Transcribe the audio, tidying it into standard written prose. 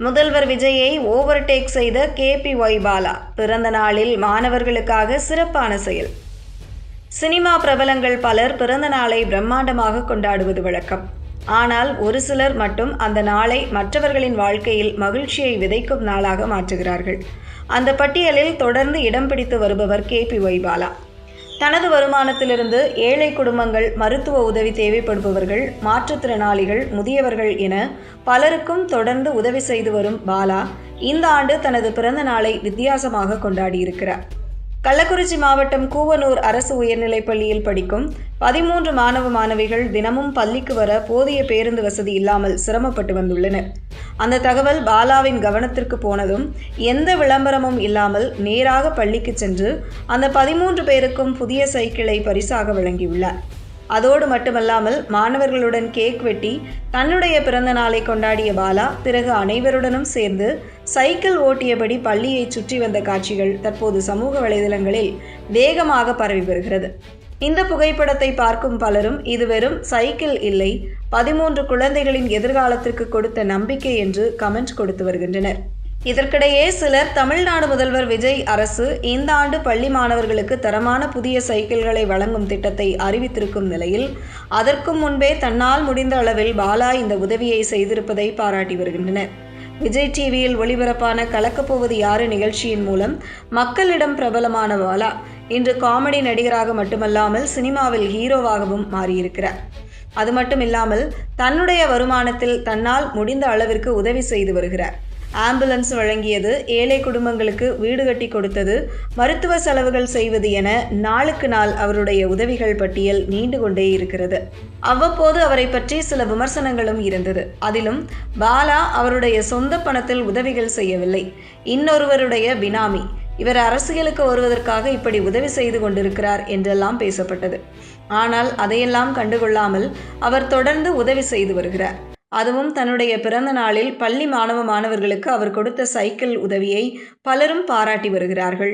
முதல்வர் விஜயை ஓவர்டேக் செய்த KPY பாலா பிறந்த நாளில் மாணவர்களுக்காக சிறப்பான செயல். சினிமா பிரபலங்கள் பலர் பிறந்த நாளை பிரம்மாண்டமாக கொண்டாடுவது வழக்கம். ஆனால் ஒரு சிலர் மட்டும் அந்த நாளை மற்றவர்களின் வாழ்க்கையில் மகிழ்ச்சியை விதைக்கும் நாளாக மாற்றுகிறார்கள். அந்த பட்டியலில் தொடர்ந்து இடம் பிடித்து வருபவர் KPY பாலா. தனது வருமானத்திலிருந்து ஏழை குடும்பங்கள், மருத்துவ உதவி தேவைப்படுபவர்கள், மாற்றுத்திறனாளிகள், முதியவர்கள் என பலருக்கும் தொடர்ந்து உதவி செய்து வரும் பாலா இந்த ஆண்டு தனது பிறந்த நாளை வித்தியாசமாக கொண்டாடியிருக்கிறார். கள்ளக்குறிச்சி மாவட்டம் கூவனூர் அரசு உயர்நிலைப் பள்ளியில் படிக்கும் 13 மாணவ மாணவிகள் தினமும் பள்ளிக்கு வர போதிய பேருந்து வசதி இல்லாமல் சிரமப்பட்டு வந்துள்ளனர். அந்த தகவல் பாலாவின் கவனத்திற்கு போனதும் எந்த விளம்பரமும் இல்லாமல் நேராக பள்ளிக்கு சென்று அந்த 13 பேருக்கும் புதிய சைக்கிளை பரிசாக வழங்கியுள்ளார். அதோடு மட்டுமல்லாமல் மாணவர்களுடன் கேக் வெட்டி தன்னுடைய பிறந்த நாளை கொண்டாடிய பாலா பிறகு அனைவருடனும் சேர்ந்து சைக்கிள் ஓட்டியபடி பள்ளியை சுற்றி வந்த காட்சிகள் தற்போது சமூக வலைதளங்களில் வேகமாக பரவி வருகிறது. இந்த புகைப்படத்தை பார்க்கும் பலரும் இது வெறும் சைக்கிள் இல்லை, 13 குழந்தைகளின் எதிர்காலத்திற்கு கொடுத்த நம்பிக்கை என்று கமெண்ட் கொடுத்து வருகின்றனர். இதற்கிடையே சிலர் தமிழ்நாடு முதல்வர் விஜய் அரசு இந்த ஆண்டு பள்ளி மாணவர்களுக்கு தரமான புதிய சைக்கிள்களை வழங்கும் திட்டத்தை அறிவித்திருக்கும் நிலையில் அதற்கும் முன்பே தன்னால் முடிந்த அளவில் பாலா இந்த உதவியை செய்திருப்பதை பாராட்டி வருகின்றனர். விஜய் டிவியில் ஒளிபரப்பான கலக்கப்போவது யாரு நிகழ்ச்சியின் மூலம் மக்களிடம் பிரபலமான பாலா இன்று காமெடி நடிகராக மட்டுமல்லாமல் சினிமாவில் ஹீரோவாகவும் மாறியிருக்கிறார். அது மட்டுமில்லாமல் தன்னுடைய வருமானத்தில் தன்னால் முடிந்த அளவிற்கு உதவி செய்து வருகிறார். ஆம்புலன்ஸ் வழங்கியது, ஏழை குடும்பங்களுக்கு வீடு கட்டி கொடுத்தது, மருத்துவ செலவுகள் செய்வது என நாளுக்கு நாள் அவருடைய உதவிகள் பட்டியல் நீண்டு கொண்டே இருக்கிறது. அவ்வப்போது அவரை பற்றி சில விமர்சனங்களும் இருந்தது. அதிலும் பாலா அவருடைய சொந்த பணத்தில் உதவிகள் செய்யவில்லை, இன்னொருவருடைய பினாமி, இவர் அரசியலுக்கு வருவதற்காக இப்படி உதவி செய்து கொண்டிருக்கிறார் என்றெல்லாம் பேசப்பட்டது. ஆனால் அதையெல்லாம் கண்டுகொள்ளாமல் அவர் தொடர்ந்து உதவி செய்து வருகிறார். அதுவும் தன்னுடைய பிறந்த நாளில் பள்ளி மாணவர்களுக்கு அவர் கொடுத்த சைக்கிள் உதவியை பலரும் பாராட்டி வருகிறார்கள்.